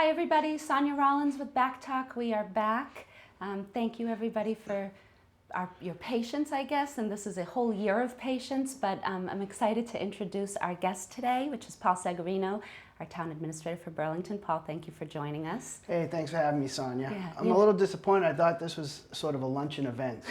Hi everybody, Sonia Rollins with BACC. We are back. Thank you everybody for your patience, I guess, and this is a whole year of patience, but I'm excited to introduce our guest today, which is Paul Sagarino, our town administrator for Burlington. Paul, thank you for joining us. Hey, thanks for having me, Sonia. Yeah, I'm a little disappointed. I thought this was sort of a luncheon event.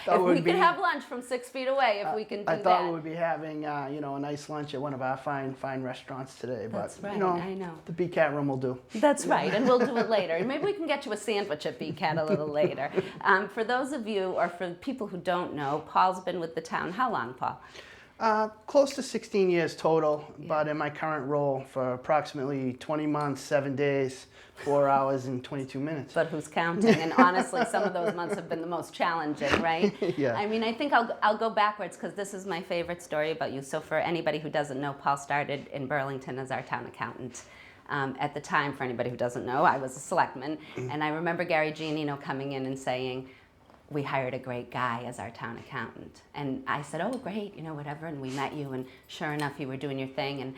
So If we could have lunch from 6 feet away, if we can do that. I thought we would be having, a nice lunch at one of our fine restaurants today. That's but, right, I know. The BACC room will do. That's right, and we'll do it later. Maybe we can get you a sandwich at BACC a little later. For those of you, or for people who don't know, Paul's been with the town. How long, Paul? Close to 16 years total, but in my current role for approximately 20 months, 7 days, 4 hours, and 22 minutes. But who's counting? And honestly, some of those months have been the most challenging, right? Yeah. I mean, I think I'll go backwards because this is my favorite story about you. So for anybody who doesn't know, Paul started in Burlington as our town accountant. At the time, for anybody who doesn't know, I was a selectman, and I remember Gary Giannino coming in and saying, we hired a great guy as our town accountant. And I said, oh, great, whatever, and we met you, and sure enough, you were doing your thing. And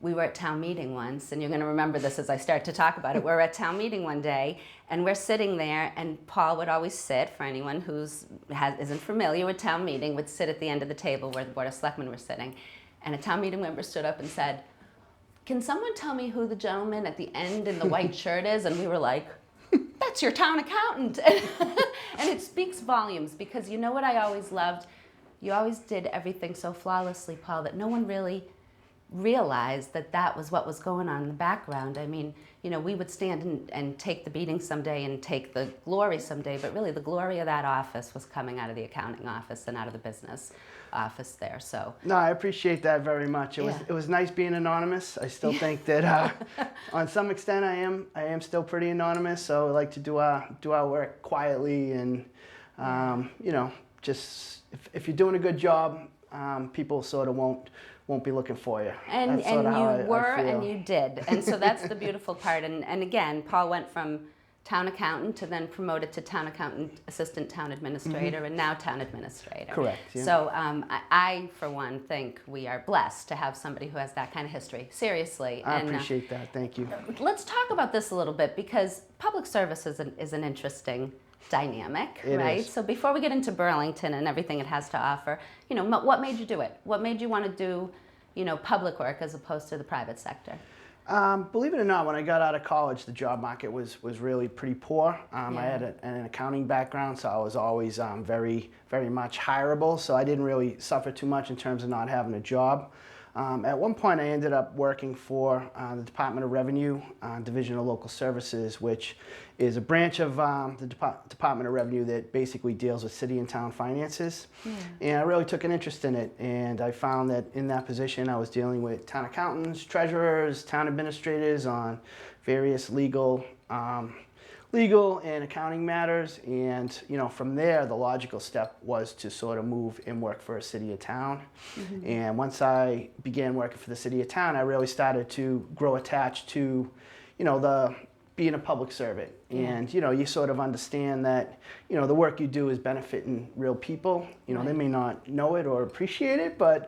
we were at town meeting once, and you're gonna remember this as I start to talk about it. We're at town meeting one day, and we're sitting there, and Paul would always sit, for anyone who isn't familiar with town meeting, would sit at the end of the table where the Board of Selectmen were sitting. And a town meeting member stood up and said, can someone tell me who the gentleman at the end in the white shirt is? And we were like, that's your town accountant. And it speaks volumes because you know what I always loved? You always did everything so flawlessly, Paul, that no one really realized that that was what was going on in the background. I mean, we would stand and take the beating someday and take the glory someday, but really the glory of that office was coming out of the accounting office and out of the business office there. So no, I appreciate that very much. It was nice being anonymous. I still think that on some extent I am still pretty anonymous. So I like to do our work quietly and just if you're doing a good job, people sort of won't be looking for you. And you were and you did. And so that's the beautiful part. And again, Paul went from town accountant to then promoted to town accountant, assistant town administrator, and now town administrator. Correct. Yeah. So I, for one, think we are blessed to have somebody who has that kind of history. Seriously. I appreciate that. Thank you. Let's talk about this a little bit because public service is an interesting dynamic, right? So before we get into Burlington and everything it has to offer, what made you do it? What made you want to do, public work as opposed to the private sector? Believe it or not, when I got out of college, the job market was really pretty poor. I had an accounting background, so I was always very much hireable, so I didn't really suffer too much in terms of not having a job. At one point, I ended up working for the Department of Revenue, Division of Local Services, which is a branch of the Department of Revenue that basically deals with city and town finances. Yeah. And I really took an interest in it, and I found that in that position, I was dealing with town accountants, treasurers, town administrators on various legal and accounting matters, and from there the logical step was to sort of move and work for a city or town. Mm-hmm. And once I began working for the city or town, I really started to grow attached to the being a public servant. Yeah. And you sort of understand that the work you do is benefiting real people. Right. They may not know it or appreciate it, but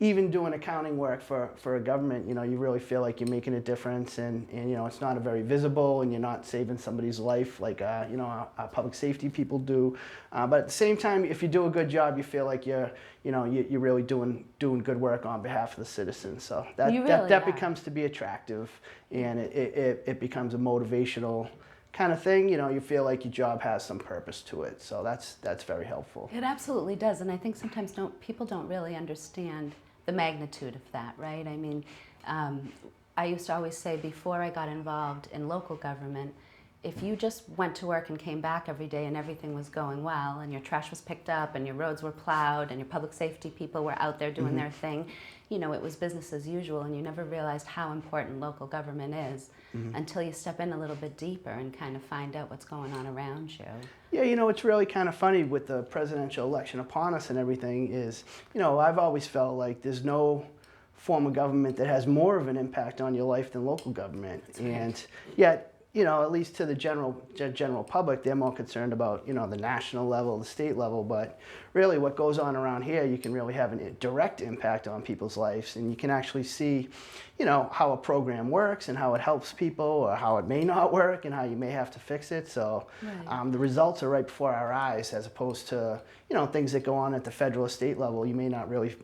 even doing accounting work for a government, you really feel like you're making a difference, and it's not a very visible, and you're not saving somebody's life like our public safety people do. But at the same time, if you do a good job, you feel like you're really doing good work on behalf of the citizens. So that becomes to be attractive, and it becomes a motivational kind of thing. You feel like your job has some purpose to it. So that's very helpful. It absolutely does, and I think sometimes people don't really understand the magnitude of that, right? I mean, I used to always say before I got involved in local government, if you just went to work and came back every day and everything was going well and your trash was picked up and your roads were plowed and your public safety people were out there doing their thing, it was business as usual, and you never realized how important local government is until you step in a little bit deeper and kind of find out what's going on around you. Yeah, it's really kind of funny with the presidential election upon us and everything is, I've always felt like there's no form of government that has more of an impact on your life than local government. Right. And yet, at least to the general public, they're more concerned about, the national level, the state level. But really what goes on around here, you can really have a direct impact on people's lives. And you can actually see, how a program works and how it helps people, or how it may not work and how you may have to fix it. So Right. the results are right before our eyes, as opposed to, things that go on at the federal or state level. You may not really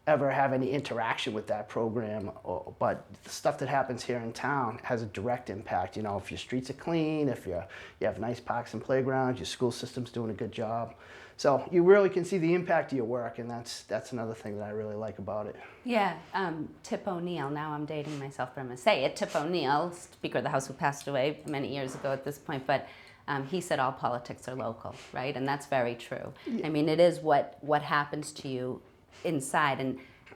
ever have any interaction with that program, but the stuff that happens here in town has a direct impact. If your streets are clean, if you have nice parks and playgrounds, your school system's doing a good job. So you really can see the impact of your work, and that's another thing that I really like about it. Yeah, Tip O'Neill, now I'm dating myself, but I'm going to say it. Tip O'Neill, Speaker of the House, who passed away many years ago at this point, but he said all politics are local, right? And that's very true. Yeah. I mean, it is what happens to you inside.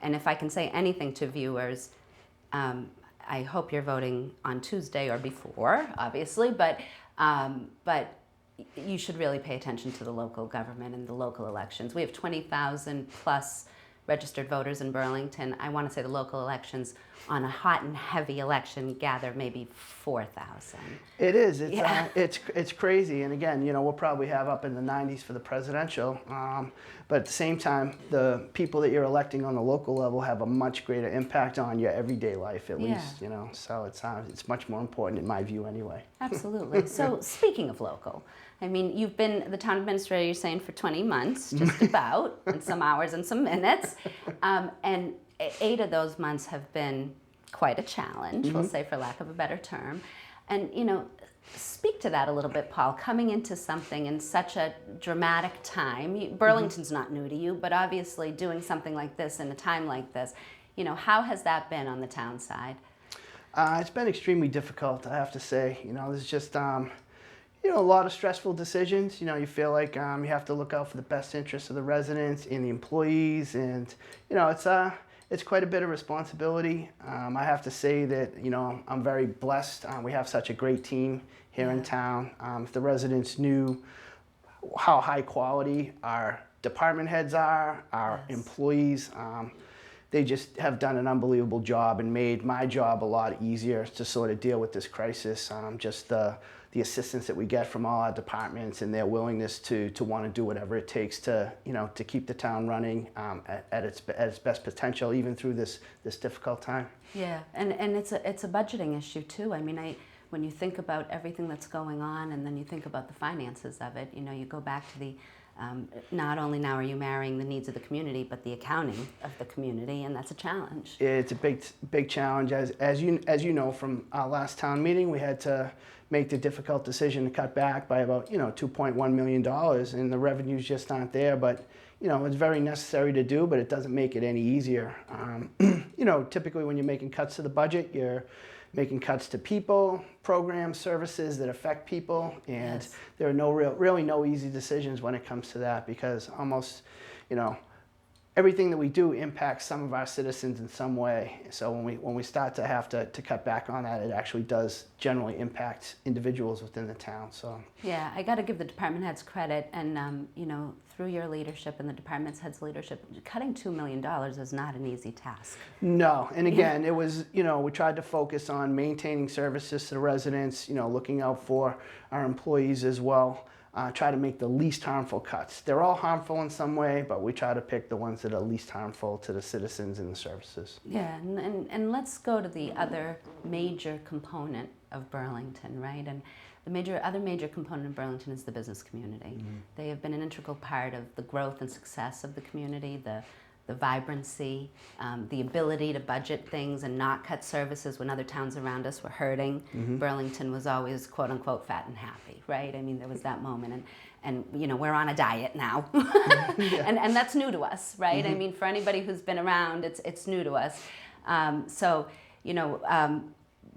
And if I can say anything to viewers, I hope you're voting on Tuesday or before, obviously, but you should really pay attention to the local government and the local elections. We have 20,000 plus registered voters in Burlington. I want to say the local elections on a hot and heavy election gather maybe 4,000. It is. Yeah. It's crazy. And again, we'll probably have up in the 90s for the presidential. But at the same time, the people that you're electing on the local level have a much greater impact on your everyday life, at least. So it's much more important in my view, anyway. Absolutely. So speaking of local, I mean, you've been the town administrator, you're saying, for 20 months, just about, and some hours and some minutes. And 8 of those months have been quite a challenge, we'll say, for lack of a better term. And, speak to that a little bit, Paul, coming into something in such a dramatic time. Burlington's not new to you, but obviously doing something like this in a time like this, how has that been on the town side? It's been extremely difficult, I have to say. There's just, a lot of stressful decisions. You feel like you have to look out for the best interests of the residents and the employees, and it's quite a bit of responsibility. I have to say that I'm very blessed. We have such a great team here in town. If the residents knew how high quality our department heads are, our employees, they just have done an unbelievable job and made my job a lot easier to sort of deal with this crisis. Just the assistance that we get from all our departments and their willingness to want to do whatever it takes to to keep the town running at its best potential, even through this difficult time. Yeah, and it's a budgeting issue too. I mean, when you think about everything that's going on, and then you think about the finances of it, you go back to the not only now are you marrying the needs of the community, but the accounting of the community, and that's a challenge. It's a big challenge. As you know from our last town meeting, we had to make the difficult decision to cut back by about $2.1 million, and the revenues just aren't there. But it's very necessary to do, but it doesn't make it any easier. Typically when you're making cuts to the budget, you're making cuts to people, programs, services that affect people, and there are really no easy decisions when it comes to that, because almost, everything that we do impacts some of our citizens in some way. So when we start to have to cut back on that, it actually does generally impact individuals within the town. So yeah, I got to give the department heads credit, and through your leadership and the department heads' leadership, cutting $2 million is not an easy task. No, and again, it was we tried to focus on maintaining services to the residents, looking out for our employees as well. Try to make the least harmful cuts. They're all harmful in some way, but we try to pick the ones that are least harmful to the citizens and the services. Yeah, and let's go to the other major component of Burlington, right? And the other major component of Burlington is the business community. They have been an integral part of the growth and success of the community, the vibrancy, the ability to budget things and not cut services when other towns around us were hurting. Burlington was always, quote unquote, fat and happy, right? I mean, there was that moment, and we're on a diet now. and that's new to us, right? I mean, for anybody who's been around, it's new to us.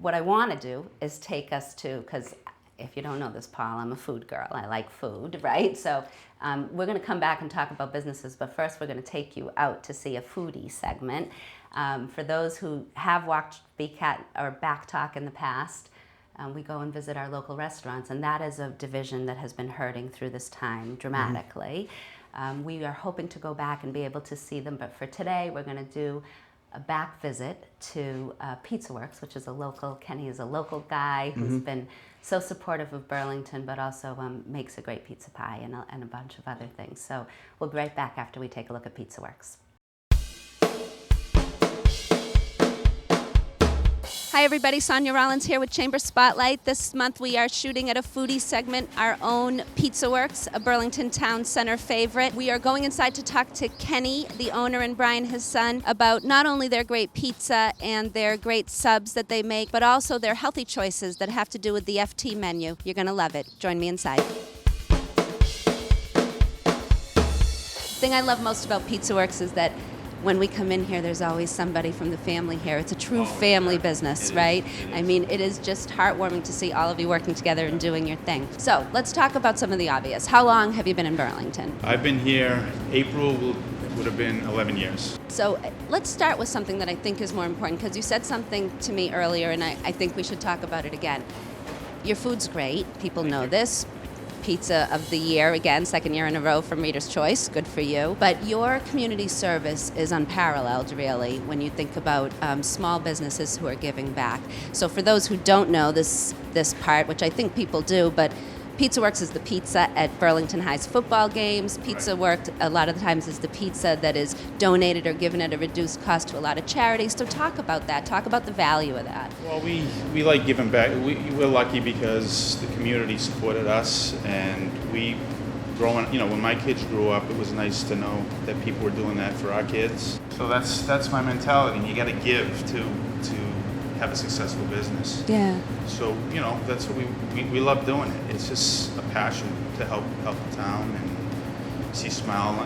What I want to do is take us to, because if you don't know this, Paul, I'm a food girl. I like food, right? So we're going to come back and talk about businesses, but first we're going to take you out to see a foodie segment. For those who have watched BACC or BACC Talk in the past, we go and visit our local restaurants, and that is a division that has been hurting through this time dramatically. We are hoping to go back and be able to see them, but for today we're going to do a back visit to Pizza Works, which is Kenny is a local guy who's been so supportive of Burlington, but also makes a great pizza pie and a bunch of other things. So we'll be right back after we take a look at Pizza Works. Hi everybody, Sonia Rollins here with Chamber Spotlight. This month we are shooting at a foodie segment, our own Pizza Works, a Burlington Town Center favorite. We are going inside to talk to Kenny, the owner, and Brian, his son, about not only their great pizza and their great subs that they make, but also their healthy choices that have to do with the FT menu. You're going to love it. Join me inside. The thing I love most about Pizza Works is that when we come in here, there's always somebody from the family here. It's a true family business, right? I mean, it is just heartwarming to see all of you working together and doing your thing. So let's talk about some of the obvious. How long have you been in Burlington? I've been here, April would have been 11 years. So let's start with something that I think is more important, because you said something to me earlier, and I think we should talk about it again. Your food's great. People know this. Pizza of the year, again, second year in a row from Reader's Choice. Good for you. But your community service is unparalleled, really, when you think about small businesses who are giving back. So for those who don't know this part, which I think people do, but Pizza Works is the pizza at Burlington High's football games. Pizza Works, a lot of the times, is the pizza that is donated or given at a reduced cost to a lot of charities. So talk about that. Talk about the value of that. Well, we like giving back. We're lucky because the community supported us, and when my kids grew up, it was nice to know that people were doing that for our kids. So that's my mentality. You got to give to have a successful business. Yeah. So, that's what we love doing it. It's just a passion to help the town and see smile.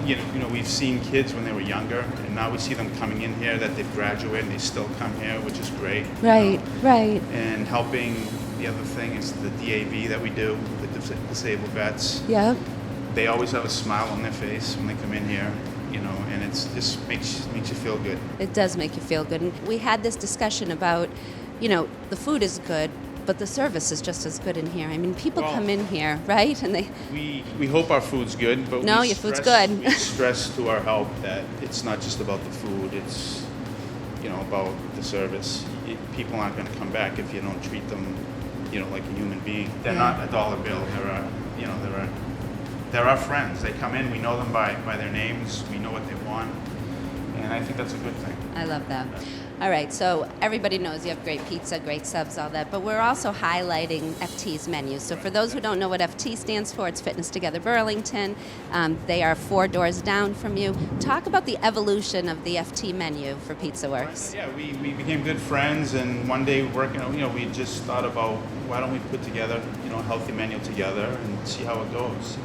We've seen kids when they were younger, and now we see them coming in here that they've graduated and they still come here, which is great. Right, right. And helping, the other thing is the DAV that we do, the disabled vets. Yeah. They always have a smile on their face when they come in here. And it just makes you feel good. It does make you feel good. And we had this discussion about, the food is good, but the service is just as good in here. I mean, people come in here, right? And we hope our food's good, but your food's good. We stress to our help that it's not just about the food. It's about the service. People aren't going to come back if you don't treat them, like a human being. They're not a dollar bill. They're our friends. They come in, we know them by their names, we know what they want, and I think that's a good thing. I love that. All right, so everybody knows you have great pizza, great subs, all that, but we're also highlighting FT's menus. So for those who don't know what FT stands for, it's Fitness Together Burlington. They are 4 doors down from you. Talk about the evolution of the FT menu for Pizza Works. Yeah, we became good friends, and one day we just thought about, why don't we put together, a healthy menu together and see how it goes.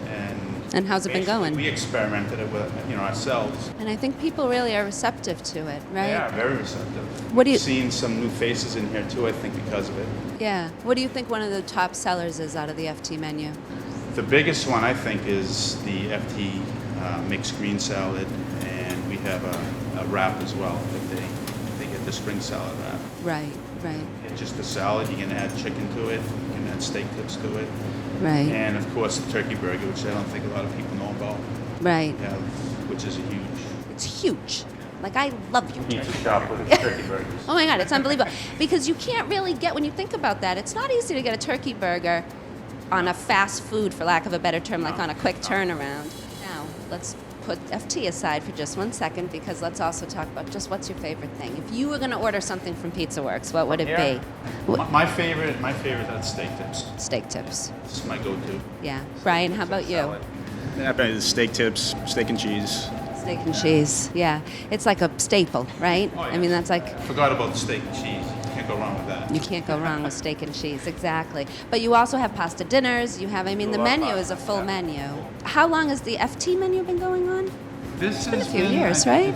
And how's it been going? We experimented it with, ourselves. And I think people really are receptive to it, right? They are very receptive. Seeing some new faces in here too, I think, because of it. Yeah. What do you think one of the top sellers is out of the FT menu? The biggest one, I think, is the FT mixed green salad, and we have a wrap as well. That they get the spring salad wrap. Right, right. It's just a salad. You can add chicken to it. You can add steak tips to it. Right. And of course the turkey burger, which I don't think a lot of people know about. Right. Which is huge. It's huge. Like, I love your Pizza shop with its turkey burgers. Oh my God, it's unbelievable. Because you can't really get, when you think about that, it's not easy to get a turkey burger on a fast food, for lack of a better term, like on a quick turnaround. Now, let's put FT aside for just 1 second, because let's also talk about just what's your favorite thing. If you were going to order something from Pizza Works, what would it be? My favorite are steak tips. Steak tips. This is my go-to. Yeah. Brian, how about you? Steak tips, steak and cheese. Steak and cheese, yeah. It's like a staple, right? Oh, yeah. I mean, that's like... I forgot about the steak and cheese. You can't go wrong with that. You can't go wrong with steak and cheese, exactly. But you also have pasta dinners. You have, the menu is a full menu. How long has the FT menu been going on? It's been a few years, right?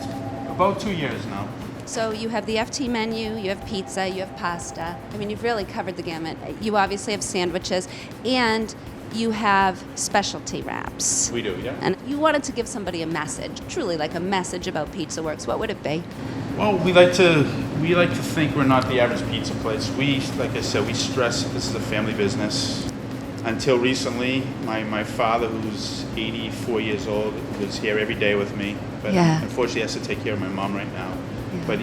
About 2 years now. So you have the FT menu, you have pizza, you have pasta. I mean, you've really covered the gamut. You obviously have sandwiches, and you have specialty wraps. We do, yeah. And you wanted to give somebody a message, truly like a message about Pizza Works. What would it be? Well, we like to think we're not the average pizza place. Like I said, we stress this is a family business. Until recently, my father, who's 84 years old, was here every day with me. But unfortunately, he has to take care of my mom right now. But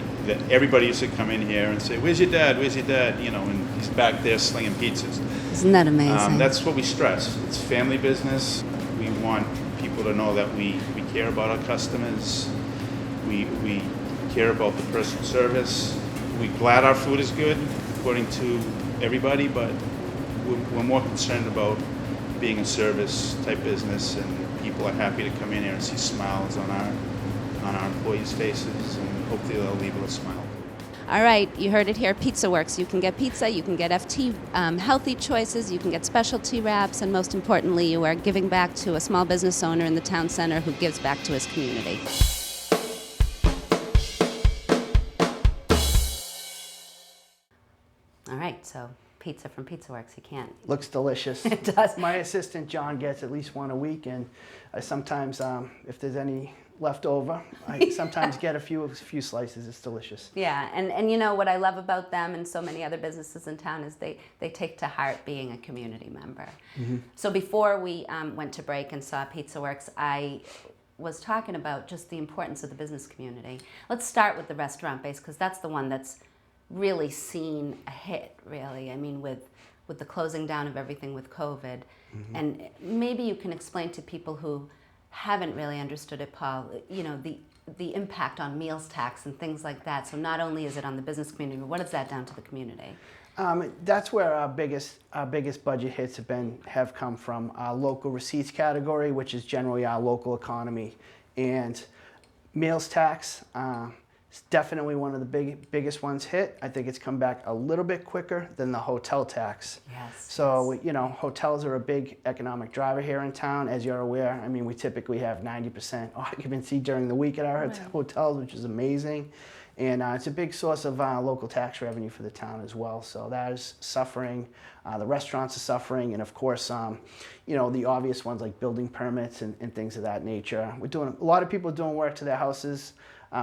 everybody used to come in here and say, "Where's your dad? Where's your dad?" You know, and he's back there slinging pizzas. Isn't that amazing? That's what we stress. It's family business. We want people to know that we care about our customers. We care about the personal service. We're glad our food is good, according to everybody, but we're more concerned about being a service type business, and people are happy to come in here and see smiles on our employees' faces, and hopefully they'll leave with a smile. All right, you heard it here, Pizza Works. You can get pizza, you can get FT healthy choices, you can get specialty wraps, and most importantly, you are giving back to a small business owner in the town center who gives back to his community. All right, so pizza from Pizza Works, you can't. Looks delicious. It does. My assistant John gets at least one a week, and I sometimes, if there's any left over, I sometimes get a few slices. It's delicious. Yeah, and you know what I love about them and so many other businesses in town is they take to heart being a community member. Mm-hmm. So before we went to break and saw Pizza Works, I was talking about just the importance of the business community. Let's start with the restaurant base, because that's the one that's really seen a hit, really. I mean, with the closing down of everything with COVID. Mm-hmm. And maybe you can explain to people who haven't really understood it, Paul, you know, the impact on meals tax and things like that. So not only is it on the business community, but what is that down to the community? That's where our biggest budget hits have come from. Our local receipts category, which is generally our local economy, and meals tax. It's definitely one of the biggest ones hit. I think it's come back a little bit quicker than the hotel tax. Yes. So, you know, hotels are a big economic driver here in town, as you're aware. I mean, we typically have 90% occupancy during the week at our hotels, which is amazing. And it's a big source of local tax revenue for the town as well. So that is suffering. The restaurants are suffering. And of course, you know, the obvious ones like building permits and things of that nature. A lot of people are doing work to their houses,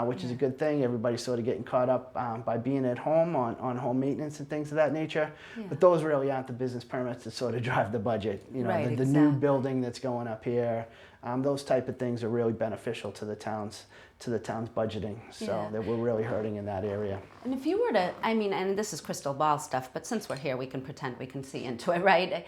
which is a good thing. Everybody's sort of getting caught up by being at home on home maintenance and things of that nature. Yeah. But those really aren't the business permits that sort of drive the budget. You know, the new building that's going up here, those type of things are really beneficial to the town's budgeting. So that we're really hurting in that area. And if you were to, I mean, and this is crystal ball stuff, but since we're here, we can pretend we can see into it, right?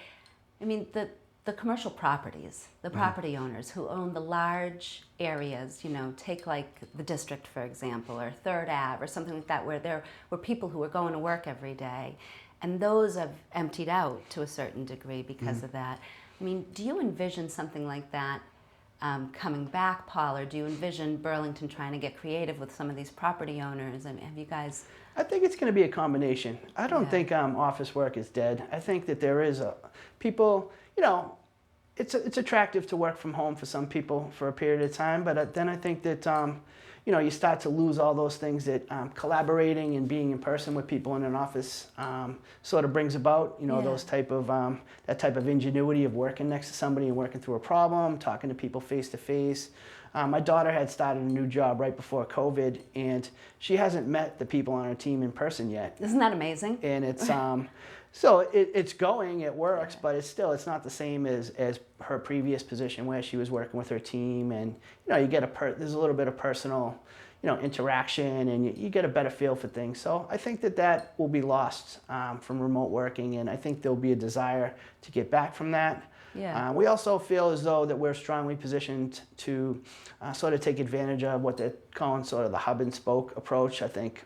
I mean, the commercial properties, the property owners who own the large areas, you know, take like the district, for example, or Third Ave or something like that, where there were people who were going to work every day. And those have emptied out to a certain degree because of that. I mean, do you envision something like that coming back, Paul, or do you envision Burlington trying to get creative with some of these property owners? I mean, have you guys... I think it's going to be a combination. I don't think office work is dead. I think that there is people, you know, it's attractive to work from home for some people for a period of time, but then I think that, you know, you start to lose all those things that collaborating and being in person with people in an office sort of brings about, you know, those type of, that type of ingenuity of working next to somebody and working through a problem, talking to people face to face. My daughter had started a new job right before COVID, and she hasn't met the people on her team in person yet. Isn't that amazing? And it's so it's going, it works, but it's not the same as her previous position where she was working with her team, and you know, you get there's a little bit of personal, you know, interaction, and you get a better feel for things. So I think that will be lost from remote working, and I think there'll be a desire to get back from that. Yeah. We also feel as though that we're strongly positioned to sort of take advantage of what they're calling sort of the hub and spoke approach. I think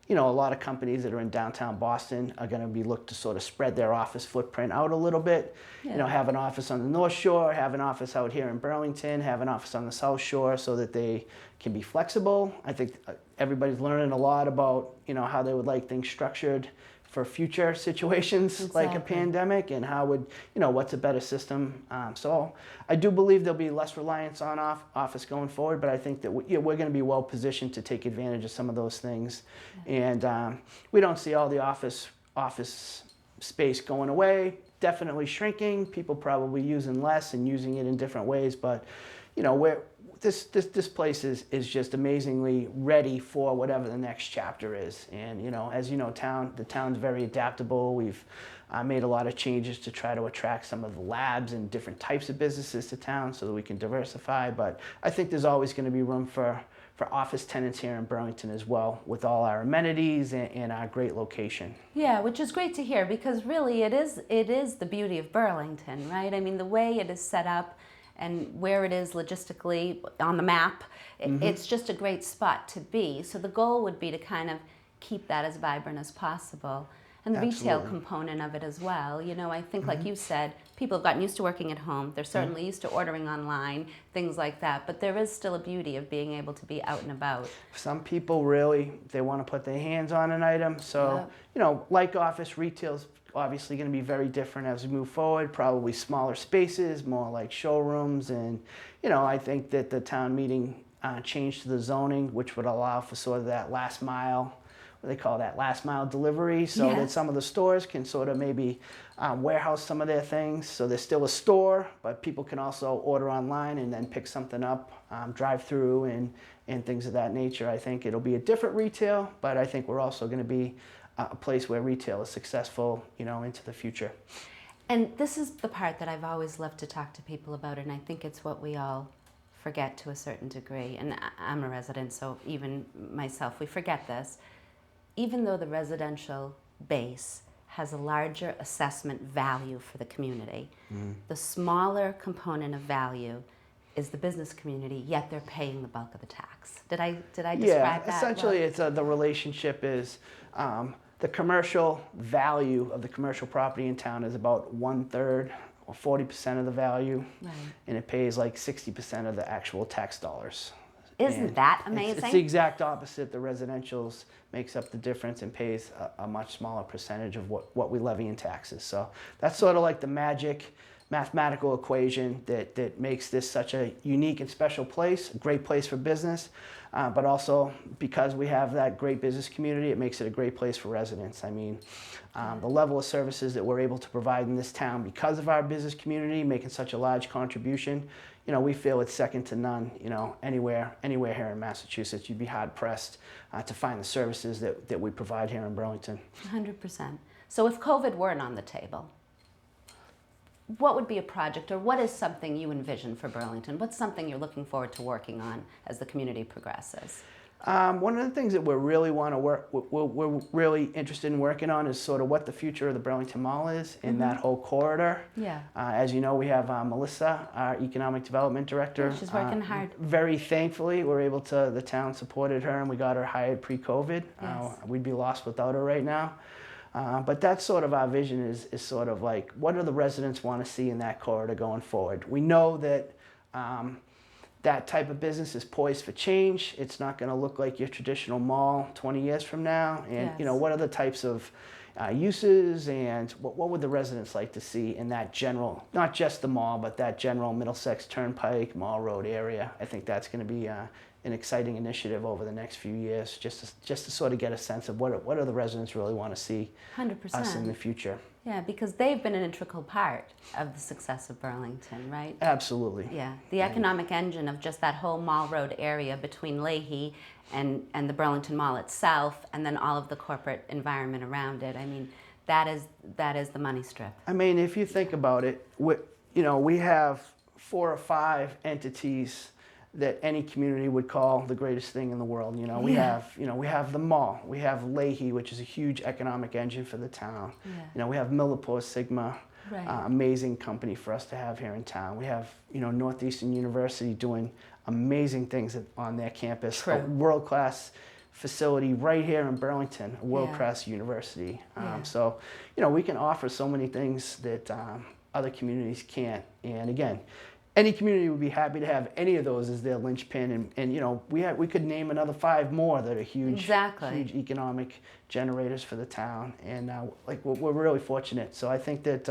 you know, a lot of companies that are in downtown Boston are going to be looked to sort of spread their office footprint out a little bit. Yeah. You know, have an office on the North Shore, have an office out here in Burlington, have an office on the South Shore, so that they can be flexible. I think everybody's learning a lot about, you know, how they would like things structured for future situations like a pandemic, and how would, you know, what's a better system. So I do believe there'll be less reliance on office going forward, but I think that we're going to be well positioned to take advantage of some of those things. And we don't see all the office space going away, definitely shrinking, people probably using less and using it in different ways, but you know, this place is just amazingly ready for whatever the next chapter is. And you know, as you know, the town's very adaptable. We've made a lot of changes to try to attract some of the labs and different types of businesses to town so that we can diversify. But I think there's always going to be room for office tenants here in Burlington as well, with all our amenities and our great location. Yeah, which is great to hear, because really it is the beauty of Burlington, right? I mean, the way it is set up and where it is logistically on the map, it's just a great spot to be. So the goal would be to kind of keep that as vibrant as possible. And the retail Absolutely. component of it as well. You know, I think like you said, people have gotten used to working at home. They're certainly used to ordering online, things like that. But there is still a beauty of being able to be out and about. Some people really, they want to put their hands on an item. So, Yep. you know, like office, retail's obviously going to be very different as we move forward, probably smaller spaces, more like showrooms. And, you know, I think that the town meeting changed to the zoning, which would allow for sort of that last mile, what they call that last mile delivery, so that Yes. some of the stores can sort of maybe warehouse some of their things. So there's still a store, but people can also order online and then pick something up, drive through and things of that nature. I think it'll be a different retail, but I think we're also going to be a place where retail is successful, you know, into the future. And this is the part that I've always loved to talk to people about, and I think it's what we all forget to a certain degree. And I'm a resident, so even myself, we forget this. Even though the residential base has a larger assessment value for the community, the smaller component of value is the business community, yet they're paying the bulk of the tax. Did I describe that essentially well? it's the relationship is the commercial value of the commercial property in town is about 1/3 or 40% of the value, Right. and it pays like 60% of the actual tax dollars. Isn't And that It's amazing? the exact opposite. The residentials makes up the difference and pays a much smaller percentage of what we levy in taxes. So that's sort of like the magic mathematical equation that makes this such a unique and special place, a great place for business, but also because we have that great business community, it makes it a great place for residents. I mean, the level of services that we're able to provide in this town because of our business community making such a large contribution, you know, we feel it's second to none, you know, anywhere here in Massachusetts. You'd be hard pressed to find the services that we provide here in Burlington. 100%. So if COVID weren't on the table, what would be a project, or what is something you envision for Burlington? What's something you're looking forward to working on as the community progresses? One of the things that we're really interested in working on is sort of what the future of the Burlington Mall is in that whole corridor. Yeah. As you know, we have Melissa, our economic development director. Yeah, she's working hard. Very thankfully, the town supported her and we got her hired pre-COVID. Yes. We'd be lost without her right now. But that's sort of our vision is sort of like, what do the residents want to see in that corridor going forward? We know that that type of business is poised for change. It's not going to look like your traditional mall 20 years from now. And, you know, Yes. what are the types of uses and what would the residents like to see in that general, not just the mall, but that general Middlesex Turnpike, Mall Road area? I think that's going to be an exciting initiative over the next few years, just to sort of get a sense of what do the residents really want to see 100%. us in the future. Yeah, because they've been an integral part of the success of Burlington, right? Absolutely. Yeah, the economic engine of just that whole Mall Road area between Leahy and the Burlington Mall itself, and then all of the corporate environment around it. I mean, that is the money strip. I mean, if you think about it, we have 4 or 5 entities that any community would call the greatest thing in the world. You know, we have the mall, we have Leahy, which is a huge economic engine for the town. Yeah. You know, we have Millipore Sigma, Right. amazing company for us to have here in town. We have, Northeastern University doing amazing things on their campus. True. A world-class facility right here in Burlington, a world-class university. Yeah. So, we can offer so many things that other communities can't. And again, any community would be happy to have any of those as their linchpin, and we could name another 5 more that are huge economic generators for the town, and we're really fortunate. So I think that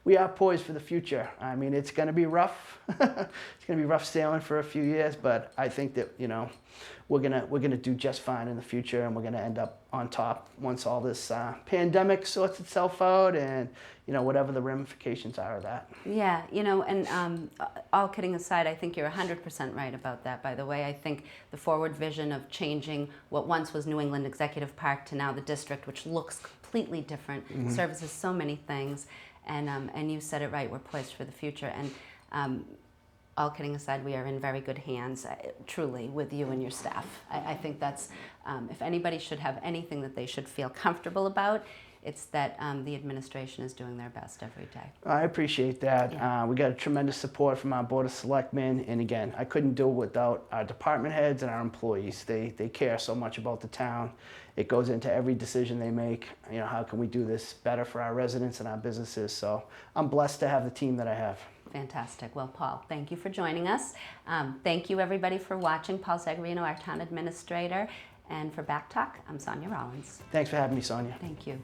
we are poised for the future. I mean, it's going to be rough. It's going to be rough sailing for a few years, but I think that, you know, we're gonna do just fine in the future, and we're gonna end up on top once all this pandemic sorts itself out, and you know, whatever the ramifications are of that. Yeah, you know, and all kidding aside, I think you're 100% right about that, by the way. I think the forward vision of changing what once was New England Executive Park to now the district, which looks completely different, services so many things, and you said it right, we're poised for the future. And all kidding aside, we are in very good hands, truly, with you and your staff. I think that's, if anybody should have anything that they should feel comfortable about, it's that the administration is doing their best every day. I appreciate that. Yeah. We got tremendous support from our Board of Selectmen, and again, I couldn't do it without our department heads and our employees. They care so much about the town. It goes into every decision they make. You know, how can we do this better for our residents and our businesses? So I'm blessed to have the team that I have. Fantastic. Well, Paul, thank you for joining us. Thank you, everybody, for watching. Paul Sagarino, our town administrator. And for BACC Talk, I'm Sonia Rollins. Thanks for having me, Sonia. Thank you.